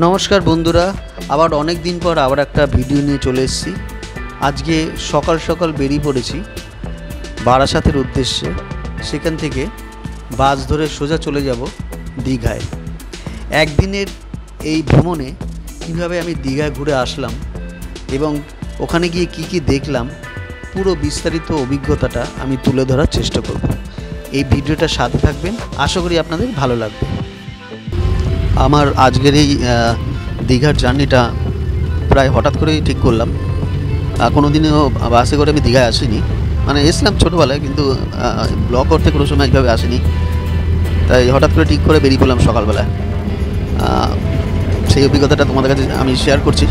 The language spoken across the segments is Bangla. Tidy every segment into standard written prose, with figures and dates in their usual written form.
নমস্কার বন্ধুরা, আবার অনেক দিন পর আবার একটা ভিডিও নিয়ে চলে এসেছি। আজকে সকাল সকাল বেরিয়ে পড়েছি বারাসাতের উদ্দেশ্যে। সেখান থেকে বাস ধরে সোজা চলে যাব দীঘায়। একদিনের এই ভ্রমণে কীভাবে আমি দীঘায় ঘুরে আসলাম এবং ওখানে গিয়ে কি কি দেখলাম, পুরো বিস্তারিত অভিজ্ঞতাটা আমি তুলে ধরার চেষ্টা করব। এই ভিডিওটা সাথে থাকবেন, আশা করি আপনাদের ভালো লাগবে। আমার আজকের এই দীঘার জার্নিটা প্রায় হঠাৎ করেই ঠিক করলাম। কোনো দিনও বাসে করে আমি দীঘায় আসিনি, মানে এসলাম ছোটোবেলায়, কিন্তু ব্লগ করতে কোনো সময় এইভাবে আসিনি। তাই হঠাৎ করে ঠিক করে বেরিয়ে পড়লাম সকালবেলায়। সেই অভিজ্ঞতাটা তোমাদের কাছে আমি শেয়ার করছি।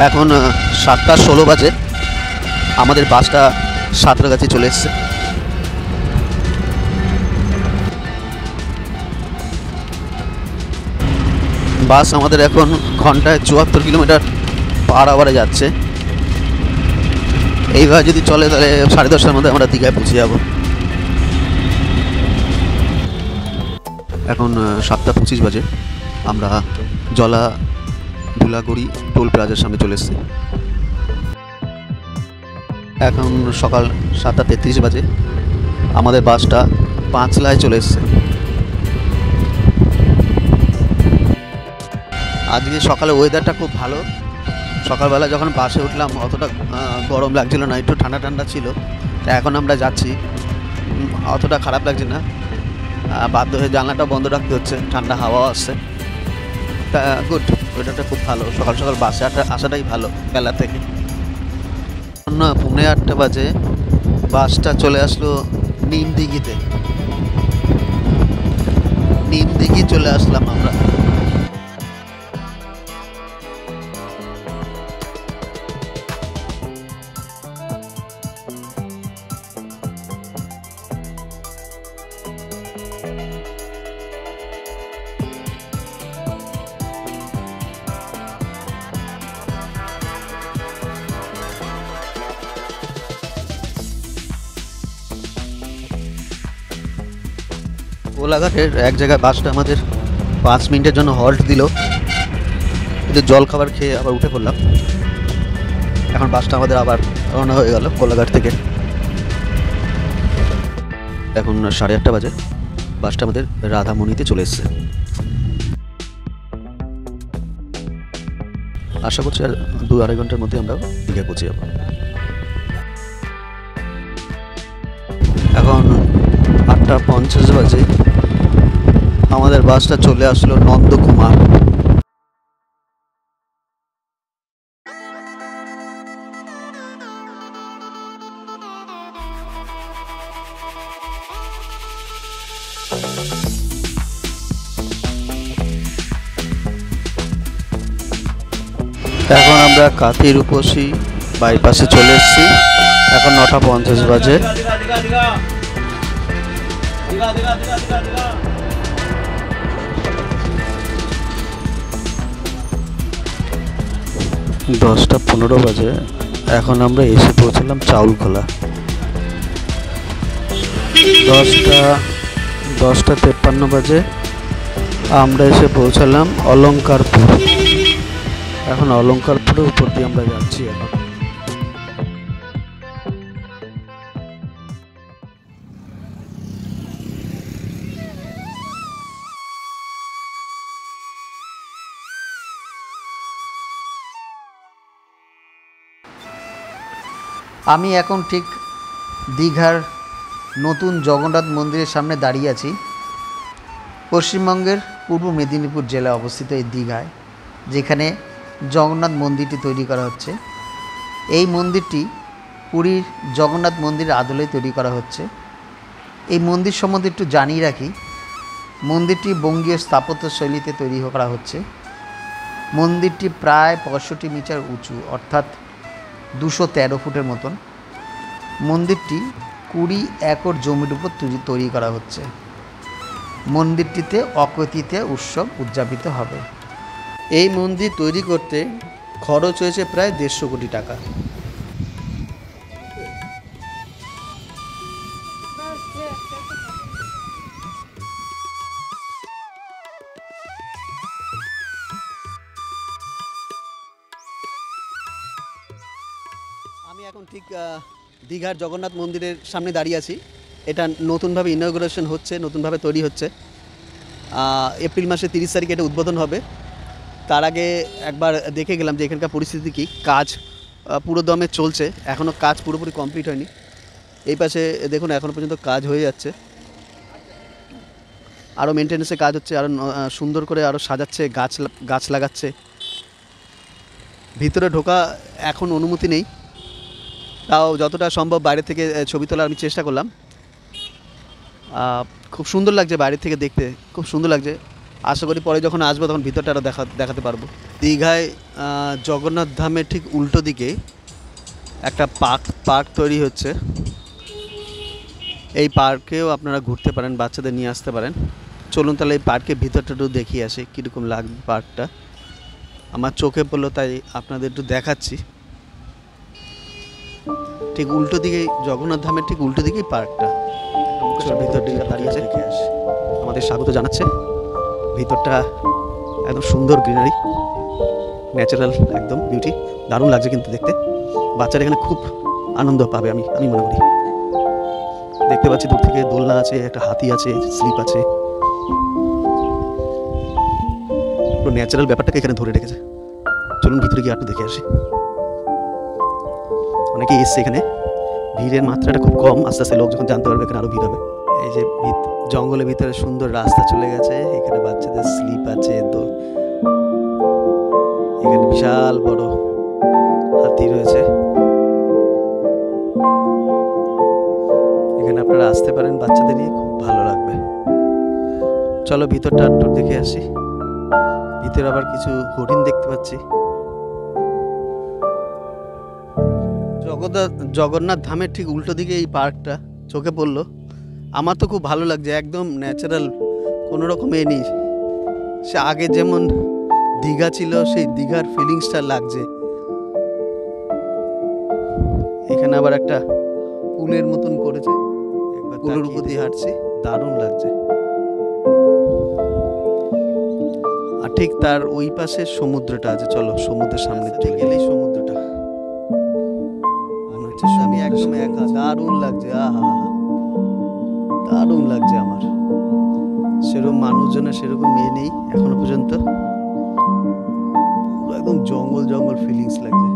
এখন 7:16 বাজে, আমাদের বাসটা সাঁতরাগাছি চলে এসছে। বাস আমাদের এখন ঘন্টায় 74 কিলোমিটার পার আওয়ারে যাচ্ছে। এইভাবে যদি চলে তাহলে 10:30টার মধ্যে আমরা দীঘায় পৌঁছে যাব। এখন 7:25 বাজে, আমরা জলা ধুলাগড়ি টোল প্লাজার সামনে চলে এসেছি। এখন সকাল 7:33 বাজে, আমাদের বাসটা পাঁচলায় চলে এসছে। আজকে সকালে ওয়েদারটা খুব ভালো। সকালবেলা যখন বাসে উঠলাম অতটা গরম লাগছিল না, একটু ঠান্ডা ঠান্ডা ছিল। তা এখন আমরা যাচ্ছি, অতটা খারাপ লাগছে না। বাধ্য হয়ে জানলাটা বন্ধ রাখতে হচ্ছে, ঠান্ডা হাওয়া আসছে। তা গুড, ওয়েদারটা খুব ভালো। সকাল সকাল বাসে আসাটাই ভালো বেলা থেকে। 8:45 বাজে বাসটা চলে আসলো নিমদিঘিতে। নিমদিঘি চলে আসলাম আমরা। কোলাঘাটের এক জায়গায় বাসটা আমাদের 5 মিনিটের জন্য হল্ট দিল, কিন্তু জল খাবার খেয়ে আবার উঠে পড়লাম। এখন বাসটা আমাদের আবার রওনা হয়ে গেল কোলাঘাট থেকে। এখন 8:30 বাজে, বাসটা আমাদের রাধামণিতে চলে এসছে। আশা করছি আর 2-2.5 ঘন্টার মধ্যে আমরা দীঘায় পৌঁছে যাব। এখন 8:50 বাজে, আমাদের বাসটা চলে আসলো নন্দকুমার। এখন আমরা কাতি রূপসী বাইপাসে চলে এসেছি। এখন 9:50 বাজে। দশটা 15 বাজে, এখন আমরা এসে পৌঁছলাম চাউলখোলা। 10:53 বাজে আমরা এসে পৌঁছালাম অলঙ্কারপুর। এখন অলঙ্কারপুরের উপর দিয়ে আমরা যাচ্ছি। এখন আমি এখন ঠিক দীঘার নতুন জগন্নাথ মন্দিরের সামনে দাঁড়িয়ে আছি। পশ্চিমবঙ্গের পূর্ব মেদিনীপুর জেলায় অবস্থিত এই দীঘায়, যেখানে জগন্নাথ মন্দিরটি তৈরি করা হচ্ছে। এই মন্দিরটি পুরীর জগন্নাথ মন্দিরের আদলে তৈরি করা হচ্ছে। এই মন্দির সম্বন্ধে একটু জানিয়ে রাখি। মন্দিরটি বঙ্গীয় স্থাপত্য শৈলীতে তৈরি করা হচ্ছে। মন্দিরটি প্রায় 65 মিটার উঁচু, অর্থাৎ 213 ফুটের মতন। মন্দিরটি 20 একর জমির উপর তৈরি করা হচ্ছে। মন্দিরটিতে অকতিতে উৎসব উদযাপিত হবে। এই মন্দির তৈরি করতে খরচ হয়েছে প্রায় 150 কোটি টাকা। আমি এখন ঠিক দীঘার জগন্নাথ মন্দিরের সামনে দাঁড়িয়ে আছি। এটা নতুনভাবে ইনঅগ্রেশন হচ্ছে, নতুনভাবে তৈরি হচ্ছে। এপ্রিল মাসের 30 তারিখে এটা উদ্বোধন হবে। তার আগে একবার দেখে গেলাম যে এখানকার পরিস্থিতি কী। কাজ পুরো দমে চলছে, এখনও কাজ পুরোপুরি কমপ্লিট হয়নি। এই পাশে দেখুন এখনও পর্যন্ত কাজ হয়ে যাচ্ছে, আরও মেনটেন্যান্সের কাজ হচ্ছে, আরও সুন্দর করে আরও সাজাচ্ছে, গাছ লাগাচ্ছে। ভিতরে ঢোকা এখন অনুমতি নেই, তাও যতটা সম্ভব বাইরে থেকে ছবি তোলার আমি চেষ্টা করলাম। খুব সুন্দর লাগছে বাইরে থেকে দেখতে, খুব সুন্দর লাগছে। আশা করি পরে যখন আসবো তখন ভিতরটা আরও দেখাতে পারবো। দীঘায় জগন্নাথ ধামের ঠিক উল্টো দিকে একটা পার্ক তৈরি হচ্ছে। এই পার্কেও আপনারা ঘুরতে পারেন, বাচ্চাদের নিয়ে আসতে পারেন। চলুন তাহলে এই পার্কের ভিতরটা একটু দেখিয়ে আসি কীরকম লাগবে পার্কটা। আমার চোখে পড়লো তাই আপনাদের একটু দেখাচ্ছি। ঠিক উল্টো দিকেই জগন্নাথ ধামের ঠিক উল্টো দিকেই পার্কটা। ভিতর দিকে দাঁড়িয়ে আছে, দেখে আসি। আমাদের স্বাগত জানাচ্ছে। ভিতরটা একদম সুন্দর, গ্রিনারি, ন্যাচারাল, একদম বিউটি, দারুণ লাগছে কিন্তু দেখতে। বাচ্চারা এখানে খুব আনন্দ পাবে আমি মনে করি। দেখতে পাচ্ছি দূর থেকে দোলনা আছে, একটা হাতি আছে, স্লিপ আছে, পুরো ন্যাচারাল ব্যাপারটাকে এখানে ধরে রেখেছে। চলুন ভিতরে গিয়ে আপনি দেখে আসি। অনেকেই এসছে এখানে, ভিড়ের মাত্রাটা খুব কম। আস্তে আস্তে লোক যখন জানতে পারবে এখানে আরও ভিড় হবে। এই যে জঙ্গলের ভিতরে সুন্দর রাস্তা চলে গেছে, এখানে বাচ্চাদের স্লিপ আছে, তো এখানে বিশাল বড় হাতি রয়েছে। এখানে আপনারা আসতে পারেন বাচ্চাদের নিয়ে, খুব ভালো লাগবে। চলো ভিতরটা একটু দেখে আসি। ভিতরে আবার কিছু হরিণ দেখতে পাচ্ছি। জগন্নাথ ধামের ঠিক উল্টো দিকে এই পার্কটা চোখে পড়লো। আমার তো খুব ভালো লাগছে, একদম ন্যাচারাল, কোনো রকম নেই। সে আগে যেমন দীঘা ছিল সেই দীঘার ফিলিংসটা লাগছে। এখানে আবার একটা পুলের মতন করেছে, একবার পুলের উপর দিয়ে হাঁটছি, দারুণ লাগছে। আর ঠিক তার ওই পাশে সমুদ্রটা আছে। চলো সমুদ্রের সামনে গেলেই সমুদ্রটা, আমি একদম একা, দারুণ লাগছে। দারুণ লাগছে আমার। সেরকম মানুষজনের সেরকম মেয়ে নেই এখনো পর্যন্ত, একদম জঙ্গল ফিলিংস লাগছে।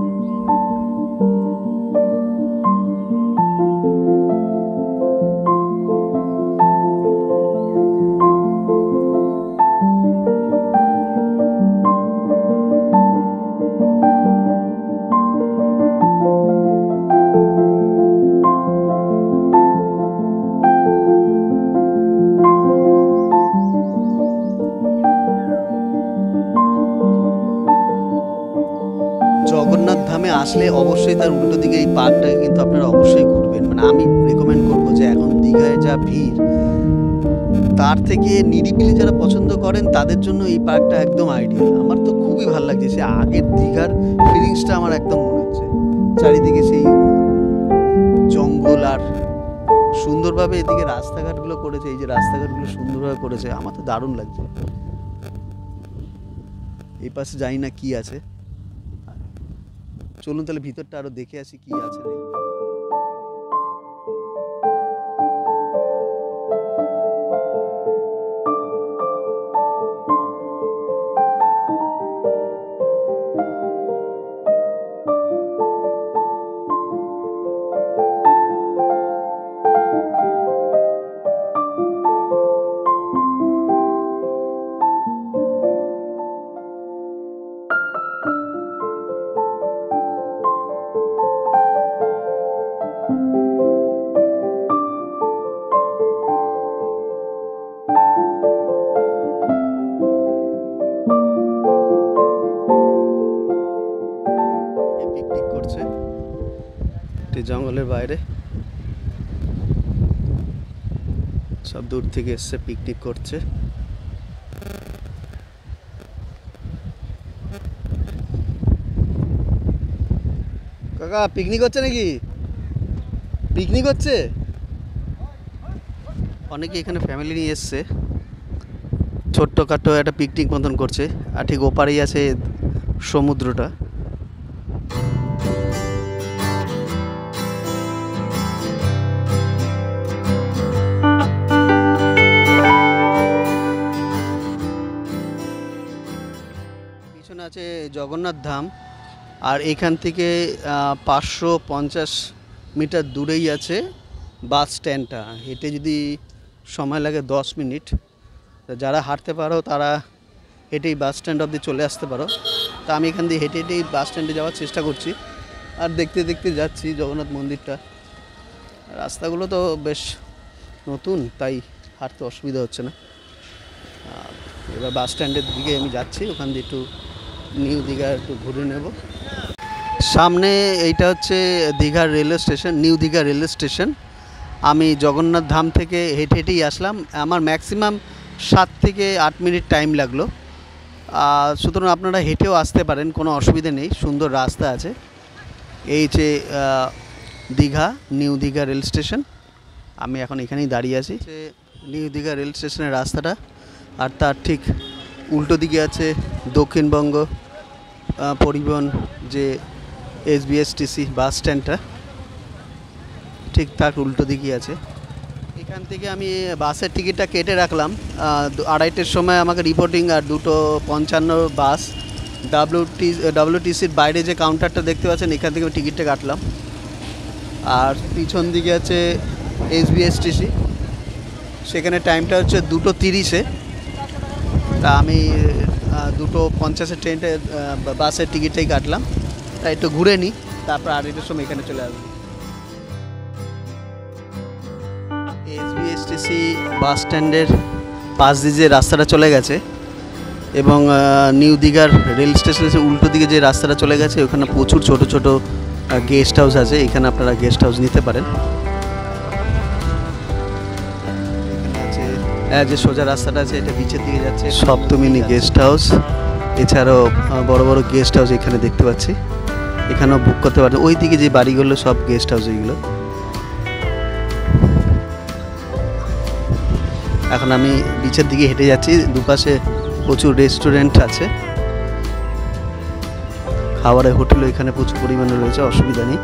জগন্নাথ ধামে আসলে অবশ্যই তার উল্টো দিকে এই পার্কটাকে কিন্তু আপনারা অবশ্যই ঘুরবেন। মানে আমি রেকমেন্ড করবো যে এখন দীঘায় যা ভিড়, তার থেকে নিরিবিলি যারা পছন্দ করেন তাদের জন্য এই পার্কটা একদম আইডিয়াল। আমার তো খুবই ভালো লাগছে, সে আগের দীঘার ফিলিংসটা আমার একদম মনে হচ্ছে। চারিদিকে সেই জঙ্গল, আর সুন্দরভাবে এদিকে রাস্তাঘাটগুলো করেছে। এই যে রাস্তাঘাটগুলো সুন্দরভাবে করেছে, আমার তো দারুণ লাগছে। এই পাশে জানি না কি আছে। চলুন তাহলে ভিতরটা আরো দেখে আসি কি আছে। পিকনিক করছে জঙ্গলের বাইরে। সব দূর থেকে এসছে, পিকনিক করছে। কাকা পিকনিক হচ্ছে নাকি? পিকনিক হচ্ছে, অনেকে এখানে ফ্যামিলি নিয়ে এসছে, ছোট্টখাটো একটা পিকনিক মতন করছে। আর ঠিক ওপারেই আছে সমুদ্রটা। পিছনে আছে জগন্নাথ ধাম, আর এখান থেকে 550 মিটার দূরেই আছে বাস স্ট্যান্ডটা। হেঁটে যদি সময় লাগে 10 মিনিট, যারা হাঁটতে পারো তারা হেঁটেই বাস স্ট্যান্ড অবধি চলে আসতে পারো। তা আমি এখান দিয়ে হেঁটে হেঁটেই বাস স্ট্যান্ডে যাওয়ার চেষ্টা করছি, আর দেখতে দেখতে যাচ্ছি জগন্নাথ মন্দিরটা। রাস্তাগুলো তো বেশ নতুন, তাই হাঁটতে অসুবিধা হচ্ছে না। এবার বাস স্ট্যান্ডের দিকে আমি যাচ্ছি, ওখান দিয়ে একটু নিউ দীঘা একটু ঘুরে নেব। সামনে এইটা হচ্ছে দীঘার railway station, new Digha railway station. আমি জগন্নাথ ধাম থেকে হেঁটে হেঁটেই আসলাম। আমার ম্যাক্সিমাম 7 থেকে 8 মিনিট টাইম লাগলো। সুতরাং আপনারা হেঁটেও আসতে পারেন, কোনো অসুবিধা নেই, সুন্দর রাস্তা আছে। এই যে Digha, new Digha rail station. আমি এখন এখানেই দাঁড়িয়ে আছি। নিউ দীঘা রেল স্টেশনের রাস্তাটা, আর তার ঠিক উল্টো দিকে আছে দক্ষিণবঙ্গ পরিবহন যে SBSTC বাস স্ট্যান্ডটা, ঠিক তার উল্টো দিকে আছে। এখান থেকে আমি বাসের টিকিটটা কেটে রাখলাম। 2:30-এর সময় আমাকে রিপোর্টিং, আর 2:55 বাস। WTCর বাইরে যে কাউন্টারটা দেখতে পাচ্ছেন, এখান থেকে আমি টিকিটটা কাটলাম। আর পিছন দিকে আছে SBSTC, সেখানে টাইমটা হচ্ছে 2:30-এ। তা আমি 2:50-এর ট্রেনটা বাসের টিকিটটাই কাটলাম। তাই একটু ঘুরে নিই, তারপর 2:30-এর সময় এখানে চলে আসবো। SBSTC বাস স্ট্যান্ডের পাশ দিয়ে যে রাস্তাটা চলে গেছে, এবং নিউ দীঘার রেল স্টেশনের উল্টো দিকে যে রাস্তাটা চলে গেছে, ওখানে প্রচুর ছোট ছোট গেস্ট হাউস আছে। এখানে আপনারা গেস্ট হাউস নিতে পারেন। যে সোজা রাস্তাটা আছে, এটা বিচের দিকে যাচ্ছে, সপ্তমিনী গেস্ট হাউস। এছাড়াও বড় বড় গেস্ট হাউস এখানে দেখতে পাচ্ছি, এখানেও বুক করতে পারেন। ওই দিকে যে বাড়িগুলো সব গেস্ট হাউস এইগুলো। এখন আমি বিচের দিকে হেঁটে যাচ্ছি, দুপাশে প্রচুর রেস্টুরেন্ট আছে, খাবারের হোটেলও এখানে প্রচুর পরিমাণে রয়েছে, অসুবিধা নেই।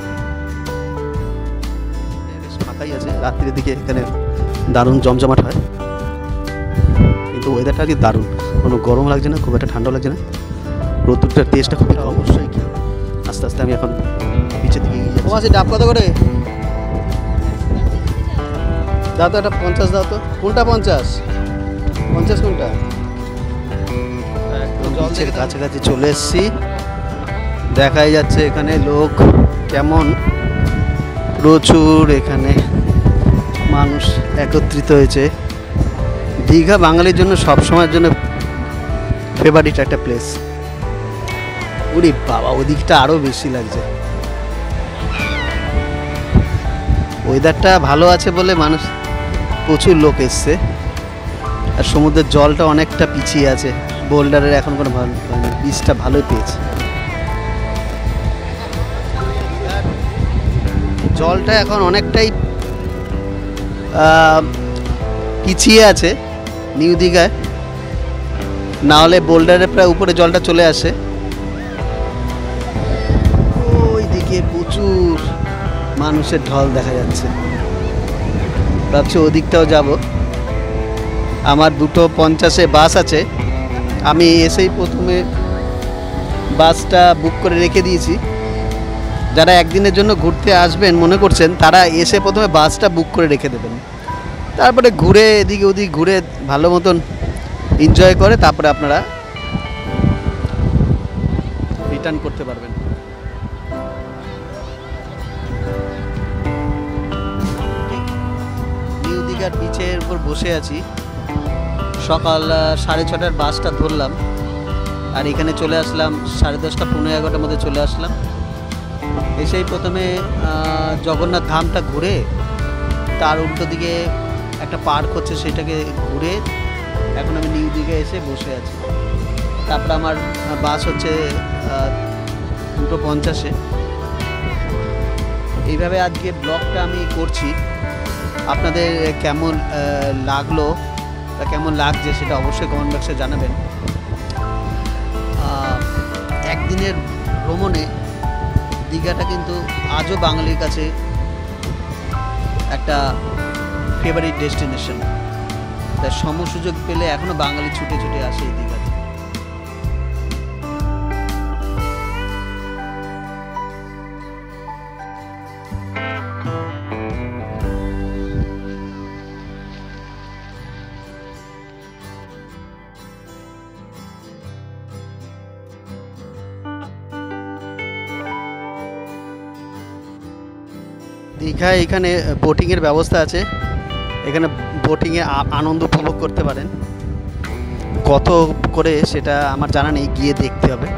বেশ ফাঁকাই আছে, রাত্রির দিকে এখানে দারুণ জমজমাট হয়। কিন্তু ওয়েদারটা আজকে দারুণ, কোনো গরম লাগছে না, খুব একটা ঠান্ডা লাগছে না। রোদ্দুরটার তেজটা খুবই কম। অবশ্যই কি আস্তে আস্তে আমি এখন বিচের দিকে এগিয়ে যাচ্ছি। আছে ডাব কত করে? দাও তো, একটা 50 দাও তো। কোনটা 50? 50 কোনটা? একদম বিচের কাছাকাছি চলে এসেছি, দেখাই যাচ্ছে এখানে লোক কেমন, প্রচুর এখানে মানুষ একত্রিত হয়েছে। দীঘা বাঙালির জন্য সবসময়ের জন্য ফেভারিট একটা প্লেস। ওরে বাবা, ওদিকটা আরও বেশি লাগছে। ওয়েদারটা ভালো আছে বলে মানুষ, প্রচুর লোক এসছে। আর সমুদ্রের জলটা অনেকটা পিছিয়ে আছে, বোল্ডারের এখন কোনো ভালো বীজটা ভালোই পেয়েছে। জলটা এখন অনেকটাই পিছিয়ে আছে নিউ দীঘায়, না হলে বোল্ডারের প্রায় উপরে জলটা চলে আসে। ওই দিকে প্রচুর মানুষের ঢল দেখা যাচ্ছে, ভাবছি ওদিকটাও যাব। আমার 2:50-এ বাস আছে, আমি এসেই প্রথমে বাসটা বুক করে রেখে দিয়েছি। যারা একদিনের জন্য ঘুরতে আসবেন মনে করছেন, তারা এসে প্রথমে বাসটা বুক করে রেখে দেবেন, তারপরে ঘুরে এদিকে ওদিক ঘুরে ভালো মতন এনজয় করে তারপরে আপনারা রিটার্ন করতে পারবেন। নিউ দীঘার বিচের উপর বসে আছি, সকাল 6:30টার বাসটা ধরলাম, আর এখানে চলে আসলাম 10:30 পৌনে 11টার মধ্যে চলে আসলাম। এসেই প্রথমে জগন্নাথ ধামটা ঘুরে তার উল্টো দিকে একটা পার্ক হচ্ছে, সেটাকে ঘুরে এখন আমি নিউ দীঘায় এসে বসে আছি। তারপরে আমার বাস হচ্ছে 2:50। এইভাবে আজকে ব্লগটা আমি করছি। আপনাদের কেমন লাগলো বা কেমন লাগছে সেটা অবশ্যই কমেন্ট বক্সে জানাবেন। একদিনের ভ্রমণে দীঘাটা কিন্তু আজও বাঙালির কাছে একটা ফেভারিট ডেস্টিনেশন। তার সুযোগ পেলে এখনও বাঙালি ছুটে ছুটে আসে এই দীঘাতে। দীঘায় এখানে বোটিংয়ের ব্যবস্থা আছে, এখানে বোটিংয়ে আনন্দ উপভোগ করতে পারেন। কত করে সেটা আমার জানা নেই, গিয়ে দেখতে হবে।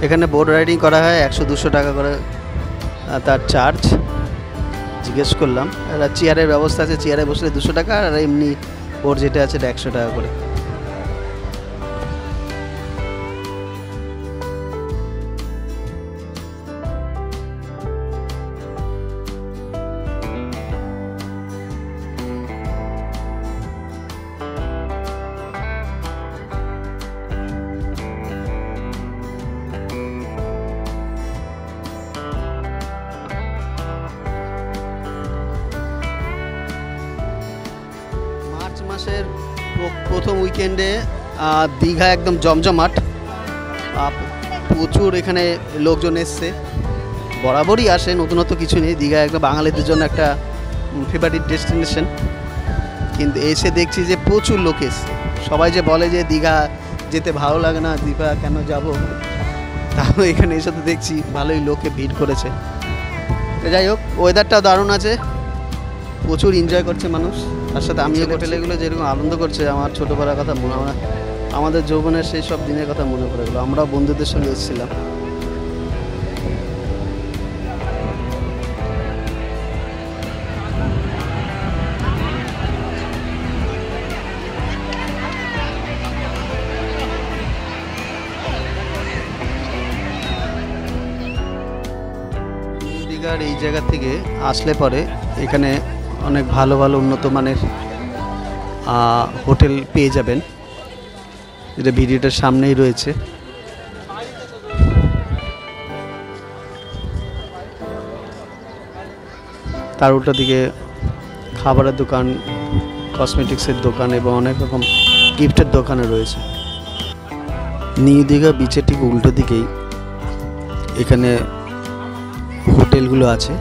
এখানে বোট রাইডিং করা হয়, 100-200 টাকা করে তার চার্জ। জিজ্ঞেস করলাম, চেয়ারের ব্যবস্থা আছে, চেয়ারে বসলে 200 টাকা, আর এমনি বোট যেটা আছে এটা 100 টাকা করে। মাসের প্রথম উইকেন্ডে দীঘা একদম জমজমাট, প্রচুর এখানে লোকজন এসছে, বরাবরই আসে, নতুনত্ব কিছু নেই। দীঘা একদম বাঙালিদের জন্য একটা ফেভারিট ডেস্টিনেশন, কিন্তু এসে দেখছি যে প্রচুর লোক এসছে। সবাই যে বলে যে দীঘা যেতে ভালো লাগে না, দীঘা কেন যাব, তাহলে এখানে এসে তো দেখছি ভালোই লোকে ভিড় করেছে। যাই হোক, ওয়েদারটাও দারুণ আছে, প্রচুর এনজয় করছে মানুষ। তার সাথে আমিও ছেলেগুলো যেরকম আনন্দ করছে, আমার ছোটোবেলার কথা মনে হয়, আমাদের যৌবনের সেই সব দিনের কথা মনে পড়ে গেলো। আমরাও বন্ধুদের সঙ্গে এসেছিলাম। দীঘার এই জায়গা থেকে আসলে পরে এখানে অনেক ভালো ভালো উন্নত মানের হোটেল পেয়ে যাবেন, যেটা ভিডিওটার সামনেই রয়েছে। তার উল্টো দিকে খাবারের দোকান, কসমেটিক্সের দোকান এবং অনেক রকম গিফটের দোকানও রয়েছে। নিউ দীঘা বিচের ঠিক উল্টো দিকেই এখানে হোটেলগুলো আছে,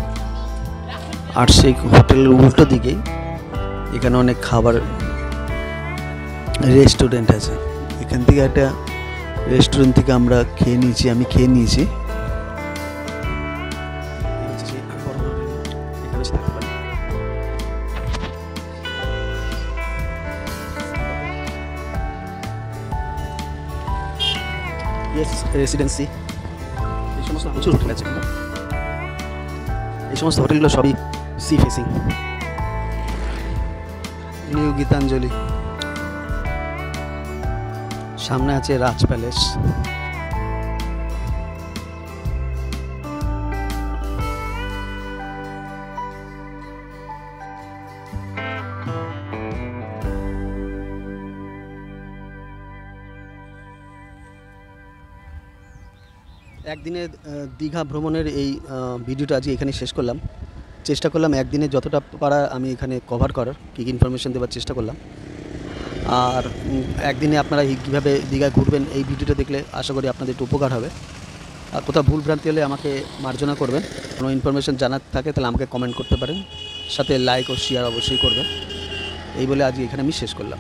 আর সেই হোটেলের উল্টো দিকেই এখানে অনেক খাবার রেস্টুরেন্ট আছে। এখান থেকে একটা রেস্টুরেন্ট থেকে আমরা আমি খেয়ে নিয়েছি। রেসিডেন্সি, এই সমস্ত প্রচুর হোটেল আছে। এই সমস্ত হোটেলগুলো সবই সি ফেসিং। নিউ গীতাঞ্জলি, সামনে আছে রাজ প্যালেস। একদিনে দীঘা ভ্রমণের এই ভিডিওটা আজকে এখানে শেষ করলাম। চেষ্টা করলাম একদিনে যতটা পারা আমি এখানে কভার করার, কী কী ইনফরমেশান দেওয়ার চেষ্টা করলাম। আর একদিনে আপনারা কীভাবে দীঘায় ঘুরবেন এই ভিডিওটা দেখলে আশা করি আপনাদের একটু উপকার হবে। আর কোথাও ভুল ভ্রান্তি হলে আমাকে মার্জনা করবেন। কোনো ইনফরমেশান জানার থাকে তাহলে আমাকে কমেন্ট করতে পারেন, সাথে লাইক ও শেয়ার অবশ্যই করবেন। এই বলে আজকে এখানে আমি শেষ করলাম।